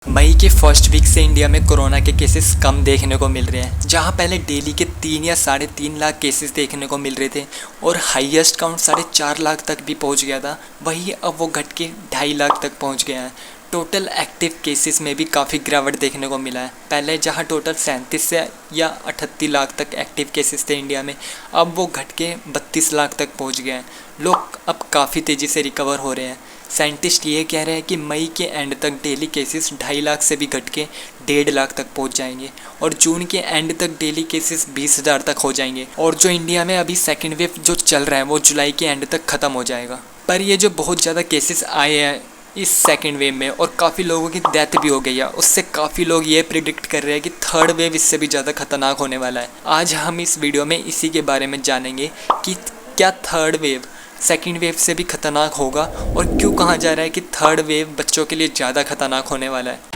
मई के first week से India में कोरोना के केसेस कम देखने को मिल रहे हैं। जहां पहले डेली के 3 या 3.5 लाख केसेस देखने को मिल रहे थे और हाईएस्ट काउंट 4.5 लाख तक भी पहुंच गया था, वही अब वो घट के 2.5 लाख तक पहुंच गया है। टोटल एक्टिव केसेस में भी काफ़ी गिरावट देखने को मिला है। पहले जहां टोटल 37 से या 38 लाख तक एक्टिव केसेस थे इंडिया में, अब वो घट के 32 लाख तक पहुंच गए हैं। लोग अब काफ़ी तेज़ी से रिकवर हो रहे हैं। साइंटिस्ट ये कह रहे हैं कि मई के एंड तक डेली केसेस 2.5 लाख से भी घट के 1.5 लाख तक पहुंच जाएंगे और जून के एंड तक डेली केसेस 20,000 तक हो जाएंगे। और जो इंडिया में अभी सेकेंड वेव जो चल रहा है वो जुलाई के एंड तक ख़त्म हो जाएगा। पर ये जो बहुत ज़्यादा केसेस आए हैं इस सेकेंड वेव में और काफ़ी लोगों की डेथ भी हो गई है, उससे काफ़ी लोग ये प्रिडिक्ट कर रहे हैं कि थर्ड वेव इससे भी ज़्यादा खतरनाक होने वाला है। आज हम इस वीडियो में इसी के बारे में जानेंगे कि क्या थर्ड वेव सेकेंड वेव से भी खतरनाक होगा और क्यों कहा जा रहा है कि थर्ड वेव बच्चों के लिए ज़्यादा खतरनाक होने वाला है।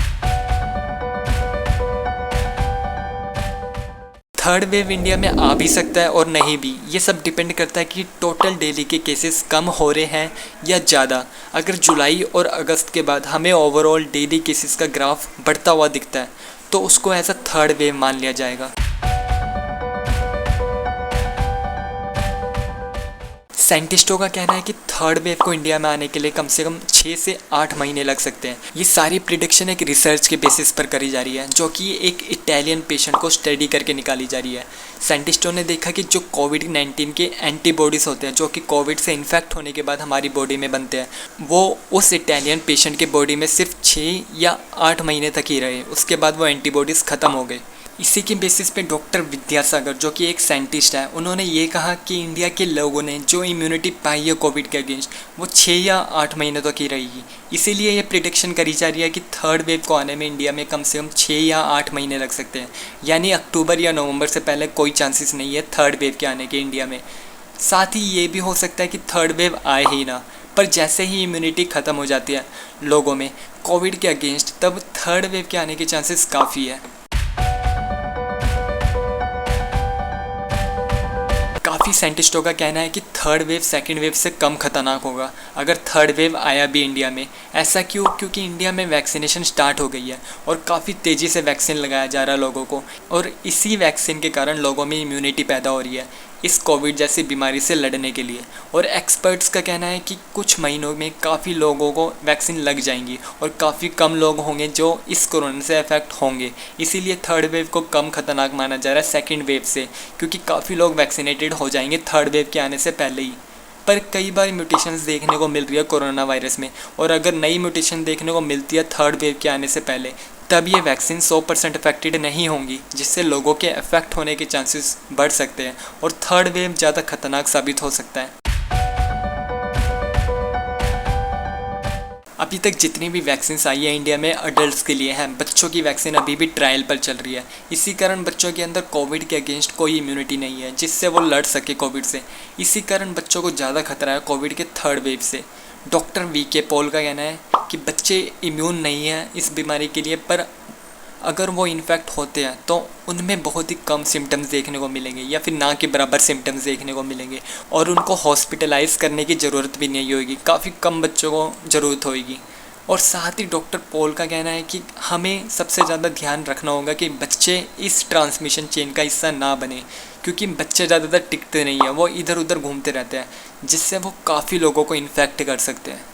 थर्ड वेव इंडिया में आ भी सकता है और नहीं भी, ये सब डिपेंड करता है कि टोटल डेली के केसेस कम हो रहे हैं या ज़्यादा। अगर जुलाई और अगस्त के बाद हमें ओवरऑल डेली केसेस का ग्राफ बढ़ता हुआ दिखता है तो उसको एज अ थर्ड वेव मान लिया जाएगा। साइंटिस्टों का कहना है कि थर्ड वेव को इंडिया में आने के लिए कम से कम 6 से 8 महीने लग सकते हैं। ये सारी प्रिडिक्शन एक रिसर्च के बेसिस पर करी जा रही है, जो कि एक इटालियन पेशेंट को स्टडी करके निकाली जा रही है। साइंटिस्टों ने देखा कि जो कोविड-19 के एंटीबॉडीज़ होते हैं, जो कि कोविड से इन्फेक्ट होने के बाद हमारी बॉडी में बनते हैं, वो उस इटालियन पेशेंट के बॉडी में सिर्फ 6 या 8 महीने तक ही रहे। उसके बाद वो एंटीबॉडीज़ ख़त्म हो गए। इसी के बेसिस पे डॉक्टर विद्यासागर, जो कि एक साइंटिस्ट है, उन्होंने ये कहा कि इंडिया के लोगों ने जो इम्यूनिटी पाई है कोविड के अगेंस्ट वो 6 या 8 महीने तक ही रहेगी। इसीलिए ये प्रिडिक्शन करी जा रही है कि थर्ड वेव को आने में इंडिया में कम से कम 6 या 8 महीने लग सकते हैं। यानी अक्टूबर या नवंबर से पहले कोई चांसेस नहीं है थर्ड वेव के आने के इंडिया में। साथ ही ये भी हो सकता है कि थर्ड वेव आए ही ना, पर जैसे ही इम्यूनिटी ख़त्म हो जाती है लोगों में कोविड के अगेंस्ट, तब थर्ड वेव के आने के चांसेस काफ़ी है। काफ़ी साइंटिस्टों का कहना है कि थर्ड वेव सेकेंड वेव से कम खतरनाक होगा अगर थर्ड वेव आया भी इंडिया में। ऐसा क्यों? क्योंकि इंडिया में वैक्सीनेशन स्टार्ट हो गई है और काफ़ी तेज़ी से वैक्सीन लगाया जा रहा है लोगों को, और इसी वैक्सीन के कारण लोगों में इम्यूनिटी पैदा हो रही है इस कोविड जैसी बीमारी से लड़ने के लिए। और एक्सपर्ट्स का कहना है कि कुछ महीनों में काफ़ी लोगों को वैक्सीन लग जाएंगी और काफ़ी कम लोग होंगे जो इस कोरोना से अफेक्ट होंगे। इसीलिए थर्ड वेव को कम खतरनाक माना जा रहा है सेकेंड वेव से, क्योंकि काफ़ी लोग वैक्सीनेटेड हो जाएंगे थर्ड वेव के आने से पहले ही। पर कई बार म्यूटेशंस देखने को मिल रही है कोरोना वायरस में, और अगर नई म्यूटेशन देखने को मिलती है थर्ड वेव के आने से पहले, तब ये वैक्सीन 100% इफेक्टेड नहीं होंगी, जिससे लोगों के अफेक्ट होने के चांसेस बढ़ सकते हैं और थर्ड वेव ज़्यादा खतरनाक साबित हो सकता है। अभी तक जितनी भी वैक्सीन्स आई है इंडिया में अडल्ट्स के लिए हैं, बच्चों की वैक्सीन अभी भी ट्रायल पर चल रही है। इसी कारण बच्चों के अंदर कोविड के अगेंस्ट कोई इम्यूनिटी नहीं है जिससे वो लड़ सके कोविड से। इसी कारण बच्चों को ज़्यादा खतरा है कोविड के थर्ड वेव से। Doctor VK. पॉल का कहना है कि बच्चे इम्यून नहीं हैं इस बीमारी के लिए, पर अगर वो इन्फेक्ट होते हैं तो उनमें बहुत ही कम सिम्टम्स देखने को मिलेंगे या फिर ना के बराबर सिम्टम्स देखने को मिलेंगे, और उनको हॉस्पिटलाइज करने की ज़रूरत भी नहीं होगी। काफ़ी कम बच्चों को ज़रूरत होगी। और साथ ही डॉक्टर पॉल का कहना है कि हमें सबसे ज़्यादा ध्यान रखना होगा कि बच्चे इस ट्रांसमिशन चेन का हिस्सा ना बने, क्योंकि बच्चे ज़्यादातर टिकते नहीं हैं, वो इधर उधर घूमते रहते हैं, जिससे वो काफ़ी लोगों को इन्फेक्ट कर सकते हैं।